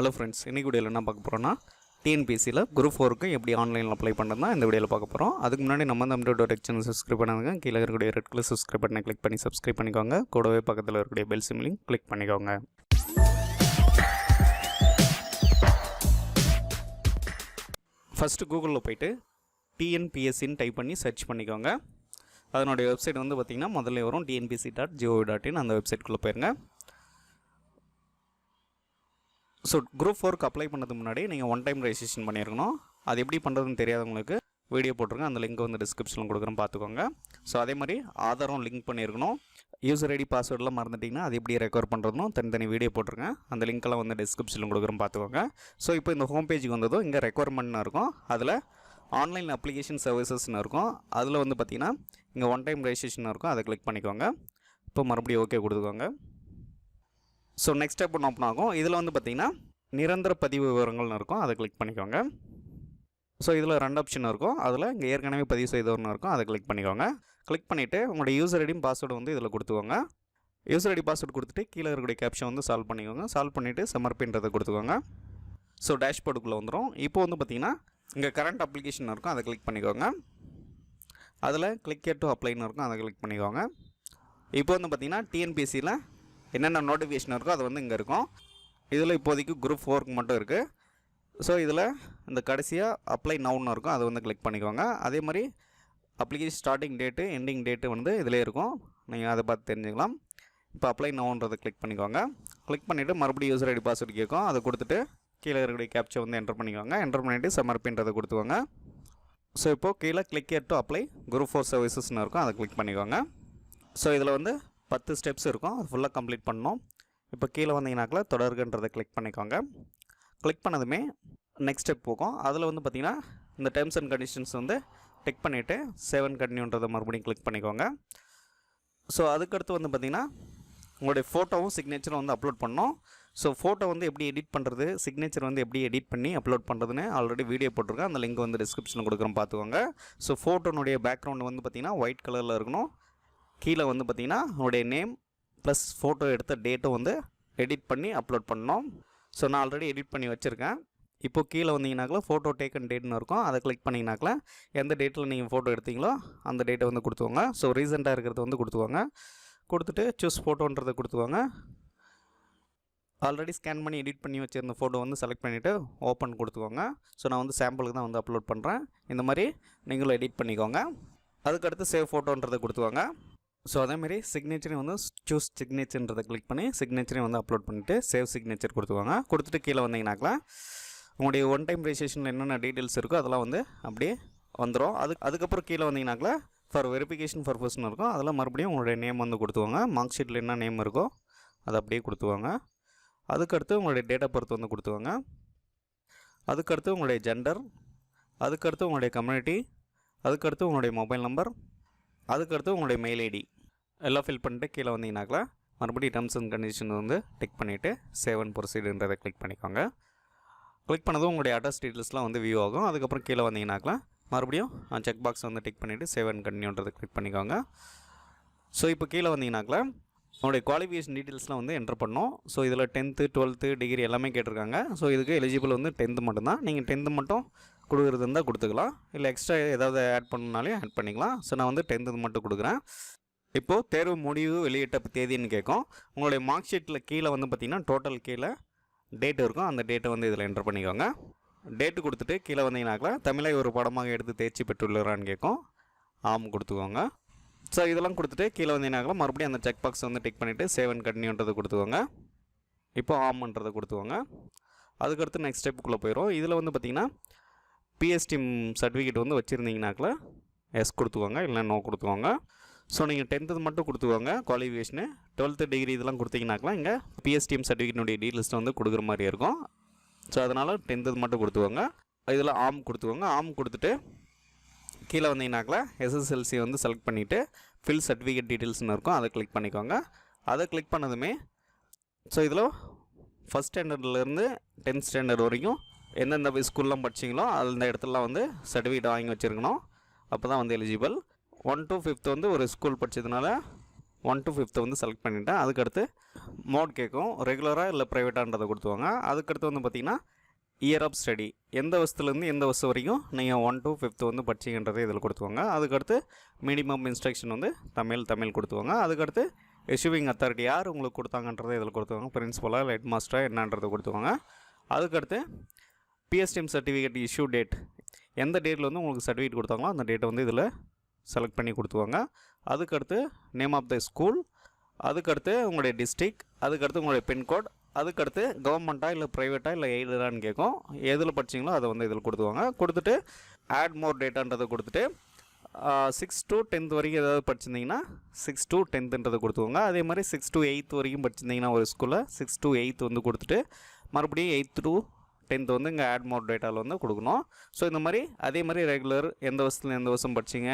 Hello friends, இன்றைக்கி வீடியோவில் என்ன பார்க்க போகிறோன்னா டிஎன்பிஎஸ்சியில் குரூப் 4க்கு எப்படி ஆன்லைனில் அப்ளை பண்ணுறது தான் இந்த வீடியோவில் பார்க்க போகிறோம். அதுக்கு முன்னாடி நம்ம வந்து டெக் சேனல் சப்ஸ்கிரைப் பண்ணாங்க, கீழே இருக்கக்கூடிய ரெட் கலர் சப்ஸ்கிரைப் பட்டனை கிளிக் பண்ணி சப்ஸ்கிரைப் பண்ணிக்கோங்க. கூடவே பக்கத்தில் இருக்கக்கூடிய பெல் சிம்லையும் கிளிக் பண்ணிக்கோங்க. ஃபஸ்ட்டு கூகுளில் போய்ட்டு டிஎன்பிஎஸ்சின்னு டைப் பண்ணி சர்ச் பண்ணிக்கோங்க. அதனுடைய வெப்சைட் வந்து பார்த்திங்கன்னா முதல்ல வரும் tnpsc.gov.in. அந்த வெப்சைட்குள்ளே போயிருங்க. ஸோ குரூப் 4க்கு அப்ளை பண்ணதுக்கு முன்னாடி நீங்கள் ஒன் டைம் ரெஜிஸ்ட்ரேஷன் பண்ணியிருக்கணும். அது எப்படி பண்ணுறதுன்னு தெரியாதவங்களுக்கு வீடியோ போட்டிருக்கேன், அந்த லிங்க் வந்து டிஸ்கிரிப்ஷனில் கொடுக்குறேன், பார்த்துக்கோங்க. ஸோ அதே மாதிரி ஆதாரம் லிங்க் பண்ணியிருக்கணும். யூசர் ஐடி பாஸ்வேர்டெலாம் மறந்துட்டிங்கன்னா அது எப்படி ரெக்கவர் பண்ணுறதுனும் தனித்தனி வீடியோ போட்டிருக்கேன், அந்த லிங்க்கெல்லாம் வந்து டிஸ்கிரிப்ஷனில் கொடுக்குறேன், பார்த்துக்கோங்க. ஸோ இப்போ இந்த ஹோம் பேஜுக்கு வந்ததும் இங்கே ரெக்வயர்மெண்ட்னு இருக்கும். அதில் ஆன்லைன் அப்ளிகேஷன் சர்வீசஸ்னு இருக்கும். அதில் வந்து பார்த்திங்கன்னா இங்கே ஒன் டைம் ரெஜிஸ்ட்ரேஷன் இருக்கும், அதை கிளிக் பண்ணிக்கோங்க. இப்போ மறுபடியும் ஓகே கொடுத்துக்கோங்க. ஸோ நெக்ஸ்ட் ஸ்டெப் ஒன்று ஓப்பன் ஆகும். இதில் வந்து பார்த்திங்கன்னா நிரந்தர பதிவு விவரங்கள்னு இருக்கும், அதை கிளிக் பண்ணிக்கோங்க. ஸோ இதில் 2 ஆப்ஷன் இருக்கும். அதில் இங்கே ஏற்கனவே பதிவு செய்தவர்னு இருக்கும், அதை கிளிக் பண்ணிக்கோங்க. கிளிக் பண்ணிவிட்டு உங்களுடைய யூசர் ஐடியும் பாஸ்வேர்டு வந்து இதில் கொடுத்துக்கோங்க. யூசர் ஐடி பாஸ்வேர்டு கொடுத்துட்டு கீழே இருக்கக்கூடிய கேப்ஷன் வந்து சால்வ் பண்ணிக்கோங்க. சால்வ் பண்ணிவிட்டு சமர்ப்பின்றதை கொடுத்துக்கோங்க. ஸோ டேஷ்போர்டுக்குள்ளே வந்துடும். இப்போ வந்து பார்த்திங்கன்னா இங்கே கரண்ட் அப்ளிகேஷன் இருக்கும், அதை கிளிக் பண்ணிக்கோங்க. அதில் கிளிக் ஹியர் டு அப்ளைன்னு இருக்கும், அதை கிளிக் பண்ணிக்கோங்க. இப்போ வந்து பார்த்திங்கன்னா டிஎன்பிஎஸ்சியில் என்னென்ன நோட்டிஃபிகேஷன் இருக்கோ அது வந்து இங்கே இருக்கும். இதில் இப்போதைக்கு குரூப் 4க்கு மட்டும் இருக்குது. ஸோ இதில் இந்த கடைசியாக அப்ளை நவுன்னு இருக்கும், அதை வந்து கிளிக் பண்ணிக்கோங்க. அதே மாதிரி application starting date ending date வந்து இதிலே இருக்கும், நீங்கள் அதை பார்த்து தெரிஞ்சுக்கலாம். இப்போ அப்ளை நவுன்றதை கிளிக் பண்ணிக்கோங்க. கிளிக் பண்ணிவிட்டு மறுபடியும் யூசர் ஐடி பாஸ்வேர்டு கேட்கும், அதை கொடுத்துட்டு கீழே இருக்கக்கூடிய கேப்ச்சை வந்து என்டர் பண்ணிக்கோங்க. என்டர் பண்ணிவிட்டு சமர்ப்பின்றதை கொடுத்துக்கோங்க. ஸோ இப்போது கீழே click here to apply group 4 சர்வீசஸ்னு இருக்கும், அதை கிளிக் பண்ணிக்கோங்க. ஸோ இதில் வந்து 10 ஸ்டெப்ஸ் இருக்கும், அது ஃபுல்லாக கம்ப்ளீட் பண்ணணும். இப்போ கீழே வந்தீங்கன்னாக்கில் தொடர்கின்றதை கிளிக் பண்ணிக்கோங்க. கிளிக் பண்ணதுமே நெக்ஸ்ட் ஸ்டெப் போகும். அதில் வந்து பார்த்திங்கன்னா இந்த டேர்ம்ஸ் அண்ட் கண்டிஷன்ஸ் வந்து டிக் பண்ணிவிட்டு சேவ் அண்ட் கண்டினியூன்றதை மறுபடியும் கிளிக் பண்ணிக்கோங்க. ஸோ அதுக்கடுத்து வந்து பார்த்திங்கன்னா உங்களுடைய ஃபோட்டோவும் சிக்னேச்சரும் வந்து அப்லோட் பண்ணணும். ஸோ ஃபோட்டோ வந்து எப்படி எடிட் பண்ணுறது, சிக்னேச்சர் வந்து எப்படி எடிட் பண்ணி அப்லோட் பண்ணுறதுன்னு ஆல்ரெடி வீடியோ போட்டிருக்கேன், அந்த லிங்க் வந்து டிஸ்கிரிப்ஷனில் கொடுக்குறோம், பார்த்துக்கோங்க. ஸோ ஃபோட்டோனுடைய பேக்ரவுண்டு வந்து பார்த்திங்கன்னா ஒயிட் கலரில் இருக்கணும். கீழே வந்து பார்த்திங்கன்னா உங்களுடைய நேம் ப்ளஸ் ஃபோட்டோ எடுத்த டேட்டும் வந்து எடிட் பண்ணி அப்லோட் பண்ணணும். ஸோ நான் ஆல்ரெடி எடிட் பண்ணி வச்சுருக்கேன். இப்போது கீழே வந்தீங்கன்னாக்கில் ஃபோட்டோ டேக்கன் டேட்னு இருக்கும், அதை கிளிக் பண்ணிங்கனாக்கில் எந்த டேட்டில் நீங்கள் ஃபோட்டோ எடுத்தீங்களோ அந்த டேட்டை வந்து கொடுத்துவாங்க. ஸோ ரீசெண்டாக இருக்கிறத வந்து கொடுத்துவாங்க. கொடுத்துட்டு சூஸ் ஃபோட்டோன்றதை கொடுத்துவாங்க. ஆல்ரெடி ஸ்கேன் பண்ணி எடிட் பண்ணி வச்சுருந்த ஃபோட்டோ வந்து செலக்ட் பண்ணிவிட்டு ஓப்பன் கொடுத்துக்கோங்க. ஸோ நான் வந்து சாம்பிளுக்கு தான் வந்து அப்லோட் பண்ணுறேன். இந்த மாதிரி நீங்களும் எடிட் பண்ணிக்கோங்க. அதுக்கடுத்து சேவ் ஃபோட்டோன்றதை கொடுத்துவாங்க. ஸோ அதேமாரி சிக்னேச்சரையும் வந்து சூஸ் சிக்னேச்சர்ன்றதை கிளிக் பண்ணி சிக்னேச்சரையும் வந்து அப்லோட் பண்ணிவிட்டு சேவ் சிக்னேச்சர் கொடுத்துவாங்க. கொடுத்துட்டு கீழே வந்தீங்கன்னாக்கில் உங்களுடைய ஒன் டைம் ரெஜிஸ்ட்ரேஷனில் என்னென்ன டீட்டெயில்ஸ் இருக்கோ அதெல்லாம் வந்து அப்படியே வந்துடும். அதுக்கப்புறம் கீழே வந்தீங்கன்னாக்கில் ஃபார் வெரிஃபிகேஷன் பர்பஸ்னு இருக்கும், அதில் மறுபடியும் உங்களுடைய நேம் வந்து கொடுத்துவாங்க. மார்க் ஷீட்டில் என்ன நேம் இருக்கோ அதை அப்படியே கொடுத்துவாங்க. அதுக்கடுத்து உங்களுடைய டேட் ஆஃப் பர்த் வந்து கொடுத்துவாங்க. அதுக்கடுத்து உங்களுடைய ஜெண்டர், அதுக்கடுத்து உங்களுடைய கம்யூனிட்டி, அதுக்கடுத்து உங்களுடைய மொபைல் நம்பர், அதுக்கடுத்து உங்களுடைய மெயில் ஐடி எல்லாம் ஃபில் பண்ணிட்டு கீழே வந்தீங்கன்னாக்கில் மறுபடியும் டேர்ம்ஸ் அண்ட் கண்டிஷன் வந்து டிக் பண்ணிவிட்டு சேவ் அண்ட் ப்ரொசீடுன்றதை கிளிக் பண்ணிக்கோங்க. கிளிக் பண்ணதும் உங்களுடைய அட்ரஸ் டீட்டெயில்ஸ்லாம் வந்து வியூ ஆகும். அதுக்கப்புறம் கீழே வந்தீங்கன்னாக்கில் மறுபடியும் செக் பாக்ஸ் வந்து டிக் பண்ணிவிட்டு சேவ் அண்ட் கண்டினியூன்றதை கிளிக் பண்ணிக்கோங்க. ஸோ இப்போ கீழே வந்தீங்கன்னாக்கில் உங்களுடைய குவாலிஃபிகேஷன் டீட்டெயில்ஸ்லாம் வந்து என்டர் பண்ணோம். ஸோ இதில் 10th 12th டிகிரி எல்லாமே கேட்டிருக்காங்க. ஸோ இதுக்கு எலிஜிபிள் வந்து 10th மட்டும்தான். நீங்கள் 10th மட்டும் கொடுக்குறது இருந்தால் கொடுத்துக்கலாம், இல்லை எக்ஸ்ட்ரா ஏதாவது ஆட் பண்ணனாலே ஆட் பண்ணிக்கலாம். ஸோ நான் வந்து 10th மட்டும் கொடுக்குறேன். இப்போது தேர்வு முடிவு வெளியிட்ட தேதின்னு கேட்கும். உங்களுடைய மார்க் ஷீட்டில் கீழே வந்து பார்த்திங்கன்னா டோட்டல் கீழே டேட் இருக்கும், அந்த டேட்டை வந்து இதில் என்டர் பண்ணிக்கோங்க. டேட்டு கொடுத்துட்டு கீழே வந்தீங்கன்னாக்கில் தமிழை ஒரு படமாக எடுத்து தேர்ச்சி பெற்றுள்ளாரான்னு கேட்கும், ஆம் கொடுத்துக்கோங்க. ஸோ இதெல்லாம் கொடுத்துட்டு கீழே வந்தீங்கன்னாக்கில் மறுபடியும் அந்த செக் பாக்ஸ் வந்து டிக் பண்ணிவிட்டு சேவ் அண்ட் கண்டினியூன்றதை கொடுத்துக்கோங்க. இப்போ ஆம்ன்றதை கொடுத்துக்கோங்க. அதுக்கடுத்து நெக்ஸ்ட் ஸ்டெப்புக்குள்ளே போயிடும். இதில் வந்து பார்த்திங்கன்னா பிஎஸ்டிஎம் சர்டிஃபிகேட் வந்து வச்சுருந்தீங்கனாக்கில் எஸ் கொடுத்துக்கோங்க, இல்லை நோ கொடுத்துக்கோங்க. ஸோ நீங்கள் 10th மட்டும் கொடுத்துக்கோங்க குவாலிஃபிகேஷனு. 12th டிகிரி இதெல்லாம் கொடுத்தீங்கனாக்கில் இங்கே பிஎஸ்டிஎம் சர்டிஃபிகேட்னுடைய டீட்டெயில்ஸ் வந்து கொடுக்குற மாதிரி இருக்கும். ஸோ அதனால் 10th மட்டும் கொடுத்துக்கோங்க. இதில் ஆம் கொடுத்துக்கோங்க. ஆம் கொடுத்துட்டு கீழே வந்தீங்கனாக்கில் எஸ்எஸ்எல்சி வந்து செலக்ட் பண்ணிவிட்டு ஃபில் சர்டிஃபிகேட் டீட்டெயில்ஸ்னு இருக்கும், அதை கிளிக் பண்ணிக்கோங்க. அதை கிளிக் பண்ணதுமே ஸோ இதில் ஃபஸ்ட் ஸ்டாண்டர்ட்லேருந்து 10th ஸ்டாண்டர்ட் வரைக்கும் எந்தெந்த ஸ்கூல்லாம் படிச்சிங்களோ அந்த இடத்துலலாம் வந்து சர்டிஃபிகேட் வாங்கி வச்சுருக்கணும். அப்போ தான் வந்து எலிஜிபிள். 1 to 5th வந்து ஒரு ஸ்கூல் படித்ததுனால 1 to 5th வந்து செலக்ட் பண்ணிவிட்டேன். அதுக்கடுத்து மோட் கேட்கும், ரெகுலராக இல்லை ப்ரைவேட்டான்றதை கொடுத்துவாங்க. அதுக்கடுத்து வந்து பார்த்திங்கன்னா இயர் ஆஃப் ஸ்டடி, எந்த வருஷத்துலேருந்து எந்த வருஷம் வரைக்கும் நீங்கள் 1 to 5th வந்து படிச்சிங்கன்றதை இதில் கொடுத்துவாங்க. அதுக்கடுத்து மீடியம் இன்ஸ்ட்ரக்ஷன் வந்து தமிழ் கொடுத்துவாங்க. அதுக்கடுத்து இஷ்யூவிங் அத்தாரிட்டி யார் உங்களுக்கு கொடுத்தாங்கன்றதை இதில் கொடுத்துவாங்க, பிரின்சிபலாக இல்லை ஹெட் மாஸ்டராக என்னன்றதை கொடுத்துவாங்க. அதுக்கடுத்து பிஎஸ்டிஎம் சர்டிஃபிகேட் இஷ்யூ டேட், எந்த டேட்டில் வந்து உங்களுக்கு சர்டிஃபிகேட் கொடுத்தாங்களோ அந்த டேட்டை வந்து இதில் செலக்ட் பண்ணி கொடுத்துவாங்க. அதுக்கடுத்து நேம் ஆஃப் த ஸ்கூல், அதுக்கடுத்து உங்களுடைய டிஸ்ட்ரிக், அதுக்கடுத்து உங்களுடைய பின்கோட், அதுக்கடுத்து கவர்மெண்ட்டாக இல்லை ப்ரைவேட்டாக இல்லை எய்டடான்னு கேட்கும். எதில் படிச்சிங்களோ அதை வந்து இதில் கொடுத்துவாங்க. கொடுத்துட்டு ஆட் மோர் டேட்டான்றதை கொடுத்துட்டு 6 to 10th வரைக்கும் ஏதாவது படிச்சிருந்தீங்கன்னா 6 to 10th கொடுத்துவாங்க. அதே மாதிரி 6 to 8th வரைக்கும் படிச்சிருந்தீங்கன்னா ஒரு ஸ்கூலில் 6 to 8th வந்து கொடுத்துட்டு மறுபடியும் 8th to 10th வந்து இங்கே ஆட் மோர் டேட்டாவில் வந்து கொடுக்கணும். ஸோ இந்த மாதிரி அதே மாதிரி ரெகுலர் எந்த வருஷத்துல எந்த வருஷம் படிச்சிங்க,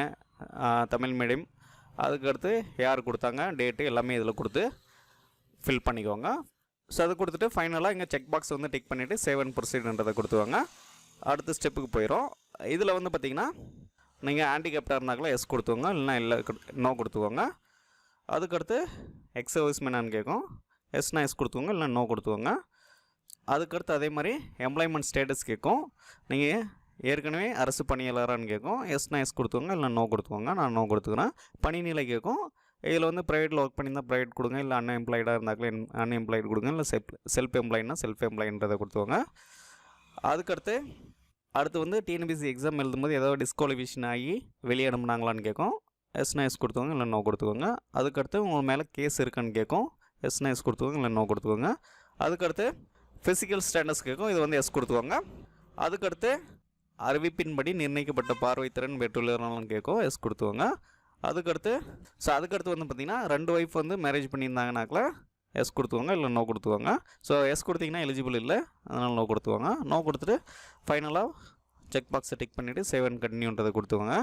தமிழ் மீடியம், அதுக்கடுத்து யார் கொடுத்தாங்க, டேட்டு எல்லாமே இதில் கொடுத்து ஃபில் பண்ணிக்கோங்க. ஸோ அதை கொடுத்துட்டு ஃபைனலாக இங்கே செக் பாக்ஸ் வந்து டிக் பண்ணிவிட்டு சேவ் அண்ட் ப்ரொசீடுன்றதை கொடுத்துவாங்க. அடுத்த ஸ்டெப்புக்கு போயிடும். இதில் வந்து பார்த்திங்கன்னா நீங்கள் ஹேண்டிகேப்டாக இருந்தாங்களா எஸ் கொடுத்துவாங்க, இல்லைனா இல்லை நோ கொடுத்துவாங்க. அதுக்கடுத்து எக்ஸ் சர்வீஸ்மேனான்னு கேட்கும், எஸ்னா எஸ் கொடுத்துவாங்க, இல்லை நோ கொடுத்துவாங்க. அதுக்கடுத்து அதே மாதிரி எம்ப்ளாய்மெண்ட் ஸ்டேட்டஸ் கேட்கும், நீங்கள் ஏற்கனவே அரசு பணியாளரான்னு கேட்கும், எஸ்னா எஸ் கொடுத்துவாங்க, இல்லை நோ கொடுத்துவாங்க. நான் நோ கொடுத்துக்கிறேன். பணிநிலை கேட்கும், இதில் வந்து ப்ரைவேட்டில் ஒர்க் பண்ணியிருந்தால் ப்ரைவேட் கொடுங்க, இல்லை அன்எம்ப்ளாய்டாக இருந்தாங்களே அன்எம்ப்ளாய்டு கொடுங்க, இல்லை செல்ஃப் எம்ப்ளாய்னா செல்ஃப் எம்ப்ளாய்ன்றதை கொடுத்துவாங்க. அடுத்து வந்து டிஎன்பிஎஸ்சி எக்ஸாம் எழுதும்போது ஏதாவது டிஸ்குவாலிஃபிகேஷன் ஆகி வெளியே அனுப்புனாங்களான்னு கேட்கும், எஸ்னா எஸ் கொடுத்துவாங்க, இல்லை நோ கொடுத்துவாங்க. அதுக்கடுத்து உங்கள் மேலே கேஸ் இருக்கான்னு கேட்கும், எஸ்னா எஸ் கொடுத்துவாங்க, இல்லை நோ கொடுத்துவாங்க. அதுக்கடுத்து ஃபிசிக்கல் ஸ்டேட்டஸ் கேட்கும், இது வந்து எஸ் கொடுத்துவாங்க. அதுக்கடுத்து அறிவிப்பின்படி நிர்ணயிக்கப்பட்ட பார்வைத்திறன் பெற்றுள்ளவர்கள்னு கேட்கும், எஸ் கொடுத்துவாங்க. அதுக்கடுத்து வந்து பார்த்திங்கன்னா 2 ஒய்ஃப் வந்து மேரேஜ் பண்ணியிருந்தாங்கனாக்கா எஸ் கொடுத்துவாங்க, இல்லை நோ கொடுத்துவாங்க. ஸோ எஸ் கொடுத்திங்கன்னா எலிஜிபிள் இல்லை, அதனால் நோ கொடுத்துவாங்க. நோ கொடுத்துட்டு ஃபைனலாக செக் பாக்ஸை டிக் பண்ணிவிட்டு சேவ் அண்ட் கண்டினியூன்றதை கொடுத்துவாங்க.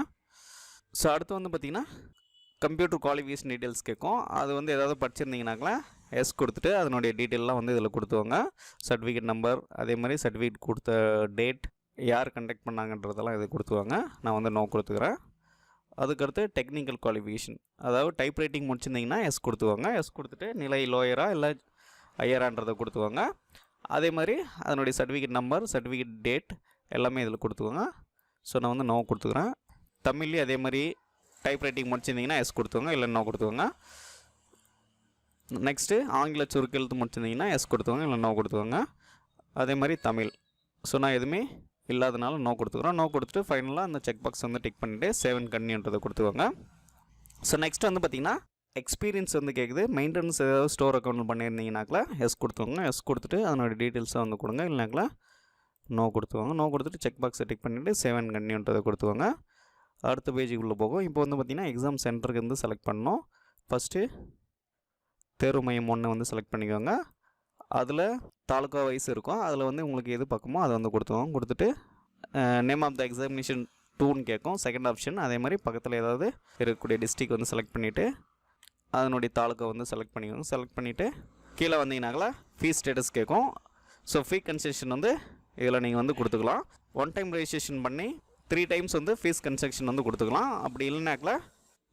ஸோ அடுத்து வந்து பார்த்திங்கன்னா கம்ப்யூட்டர் குவாலிஃபிகேஷன் டீட்டெயில்ஸ் கேட்கும், அது வந்து ஏதாவது படிச்சிருந்தீங்கனாக்கா எஸ் கொடுத்துட்டு அதனுடைய டீட்டெயிலெலாம் வந்து இதில் கொடுத்துவாங்க. சர்டிஃபிகேட் நம்பர், அதே மாதிரி சர்டிஃபிகேட் கொடுத்த டேட், யார் கண்டக்ட் பண்ணாங்கன்றதெல்லாம் இது கொடுத்துவாங்க. நான் வந்து நோ கொடுத்துக்கிறேன். அதுக்கடுத்து டெக்னிக்கல் குவாலிஃபிகேஷன், அதாவது டைப் ரைட்டிங் முடிச்சிருந்தீங்கன்னா எஸ் கொடுத்துவாங்க. எஸ் கொடுத்துட்டு நிலை லோயரா இல்லை ஹையரான்றதை கொடுத்துவாங்க. அதே மாதிரி அதனுடைய சர்டிஃபிகேட் நம்பர், சர்டிஃபிகேட் டேட் எல்லாமே இதில் கொடுத்துவாங்க. ஸோ நான் வந்து நோ கொடுத்துக்கிறேன். தமிழ்லேயும் அதே மாதிரி டைப் ரைட்டிங் முடிச்சிருந்தீங்கன்னா எஸ் கொடுத்துவாங்க, இல்லை நோ கொடுத்துவாங்க. நெக்ஸ்ட்டு ஆங்கில சுருக்கெழுத்து முடிச்சிருந்தீங்கன்னா எஸ் கொடுத்துவாங்க, இல்லை நோ கொடுத்துவாங்க. அதே மாதிரி தமிழ், ஸோ நான் எதுவுமே இல்லாதனால நோ கொடுத்துக்கிறோம். நோ கொடுத்துட்டு ஃபைனலாக அந்த செக் பாக்ஸ் வந்து டிக் பண்ணிவிட்டு சேவ் அண்ட் கண்டினியூன்றதை கொடுத்துவாங்க. ஸோ நெக்ஸ்ட் வந்து பார்த்திங்கன்னா எக்ஸ்பீரியன்ஸ் வந்து கேட்குது. மெயின்டெனன்ஸ் ஏதாவது ஸ்டோர் அக்கௌண்ட் பண்ணியிருந்தீங்கனாக்கா எஸ் கொடுத்துவாங்க. எஸ் கொடுத்துட்டு அதனோட டீட்டெயில்ஸை வந்து கொடுங்க, இல்லைனாக்கா நோ கொடுத்துவாங்க. நோ கொடுத்துட்டு செக் பாக்ஸை டிக் பண்ணிவிட்டு சேவ் அண்ட் கண்டினியூன்றதை கொடுத்துவாங்க. அடுத்த பேஜுக்குள்ளே போகும். இப்போ வந்து பார்த்திங்கன்னா எக்ஸாம் சென்டருக்கு வந்து செலக்ட் பண்ணணும். ஃபஸ்ட்டு தேர்வு மையம் 1 வந்து செலக்ட் பண்ணிக்கோங்க. அதில் தாலுக்கா வைஸ் இருக்கும், அதில் வந்து உங்களுக்கு எது பக்கமோ அதை வந்து கொடுத்துவோம். கொடுத்துட்டு நேம் ஆஃப் த எக்ஸாமினேஷன் 2ன்னு கேட்கும், செகண்ட் ஆப்ஷன். அதே மாதிரி பக்கத்தில் ஏதாவது இருக்கக்கூடிய டிஸ்ட்ரிக் வந்து செலக்ட் பண்ணிவிட்டு அதனுடைய தாலுக்கா வந்து செலக்ட் பண்ணிக்கோங்க. செலக்ட் பண்ணிவிட்டு கீழே வந்தீங்கன்னாக்கா ஃபீஸ் ஸ்டேட்டஸ் கேட்கும். ஸோ ஃபீ கன்செஷன் வந்து இதில் நீங்கள் வந்து கொடுத்துக்கலாம். 1 டைம் ரெஜிஸ்ட்ரேஷன் பண்ணி 3 டைம்ஸ் வந்து ஃபீஸ் கன்செஷன் வந்து கொடுத்துக்கலாம். அப்படி இல்லைனாக்கா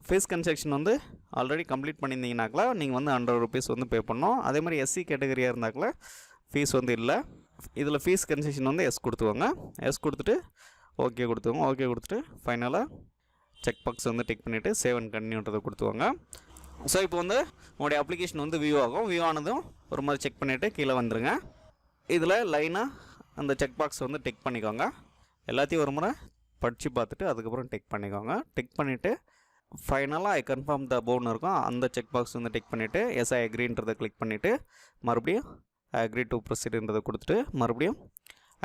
ஃபீஸ் கன்செக்ஷன் வந்து ஆல்ரெடி கம்ப்ளீட் பண்ணியிருந்தீங்கனாக்கா நீங்கள் வந்து 100 rupees வந்து பே பண்ணணும். அதே மாதிரி எஸ்சி கேட்டகரியாக இருந்தாக்கா ஃபீஸ் வந்து இல்லை. இதில் ஃபீஸ் கன்செஷன் வந்து எஸ் கொடுத்துவாங்க. எஸ் கொடுத்துட்டு ஓகே கொடுத்துவாங்க. ஓகே கொடுத்துட்டு ஃபைனலாக செக் பாக்ஸ் வந்து டிக் பண்ணிவிட்டு சேவ் அண்ட் கண்டினியூன்றதை கொடுத்துவாங்க. ஸோ இப்போ வந்து உங்களுடைய அப்ளிகேஷன் வந்து வியூ ஆகும். வியூ ஆனதும் ஒரு மாதிரி செக் பண்ணிவிட்டு கீழே வந்துடுங்க. இதில் லைனாக அந்த செக் பாக்ஸ் வந்து டிக் பண்ணிக்கோங்க. எல்லாத்தையும் ஒரு முறை படித்து பார்த்துட்டு அதுக்கப்புறம் டிக் பண்ணிக்கோங்க. டிக் பண்ணிவிட்டு ஃபைனலாக ஐ கன்ஃபார்ம் த அபோவ்னு இருக்கும், அந்த செக் பாக்ஸ் வந்து டிக் பண்ணிவிட்டு எஸ் ஐ அக்ரின்றதை கிளிக் பண்ணிவிட்டு மறுபடியும் ஐ அக்ரி டு ப்ரொசீடுன்றதை கொடுத்துட்டு மறுபடியும்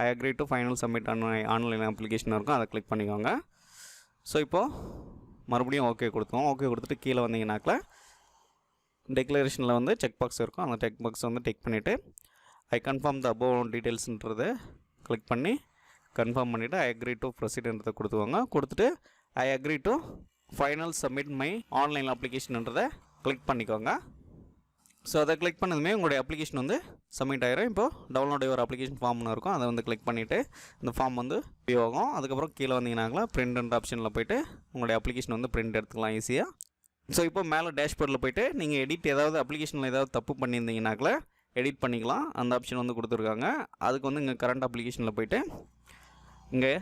ஐ agree to final submit online application இருக்கும், அதை கிளிக் பண்ணிக்கோங்க. ஸோ இப்போது மறுபடியும் ஓகே கொடுத்துவோம். ஓகே கொடுத்துட்டு கீழே வந்தீங்கன்னாக்கா டிக்ளரேஷனில் வந்து செக் பாக்ஸ் இருக்கும், அந்த செக் பாக்ஸ் வந்து டிக் பண்ணிவிட்டு ஐ கன்ஃபார்ம் த அபோவ் டீட்டெயில்ஸுன்றதை கிளிக் பண்ணி கன்ஃபார்ம் பண்ணிவிட்டு ஐ அக்ரி டு ப்ரொசீடுன்றதை கொடுத்துவாங்க. கொடுத்துட்டு I agree to final submit my online அப்ளிகேஷன்ன்றதை கிளிக் பண்ணிக்கோங்க. ஸோ அதை கிளிக் பண்ணதுமே உங்களுடைய அப்ளிகேஷன் வந்து சப்மிட் ஆகிரும். இப்போது டவுன்லோட் ஒரு அப்ளிகேஷன் ஃபார்ம்னு இருக்கும், அதை வந்து கிளிக் பண்ணிவிட்டு இந்த ஃபார்ம் வந்து வியூ ஆகும். அதுக்கப்புறம் கீழே வந்தீங்கன்னாங்களா பிரிண்ட் ஆப்ஷனில் போய்ட்டு உங்களுடைய அப்ளிகேஷன் வந்து பிரிண்ட் எடுத்துக்கலாம் ஈஸியாக. ஸோ இப்போ மேலே டேஷ்போர்டில் போய்ட்டு நீங்கள் எடிட் ஏதாவது அப்ளிகேஷனில் ஏதாவது தப்பு பண்ணியிருந்தீங்கனாக்கில் எடிட் பண்ணிக்கலாம். அந்த ஆப்ஷன் வந்து கொடுத்துருக்காங்க. அதுக்கு வந்து இங்கே கரண்ட் அப்ளிகேஷனில் போய்ட்டு இங்கே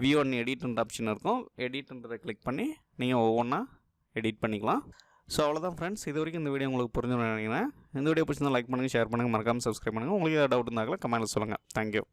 V1 எடிட்ன்ற ஆப்ஷன் இருக்கும். எடிட்ன்றதை கிளிக் பண்ணி நீங்கள் ஒவ்வொன்றா எடிட் பண்ணிக்கலாம். ஸோ அவ்வளோதான் ஃப்ரெண்ட்ஸ். இது வரைக்கும் இந்த வீடியோ உங்களுக்கு புரிஞ்சுன்னு நினைக்கிறேன். இந்த வீடியோ பிடிச்சிருந்தா லைக் பண்ணுங்கள், ஷேர் பண்ணுங்கள், மறக்காமல் சப்ஸ்கிரைப் பண்ணுங்கள். உங்களுக்கு ஏதாவது டவுட் இருந்தாங்களா கமெண்ட்டில் சொல்லுங்கள். தேங்க்யூ.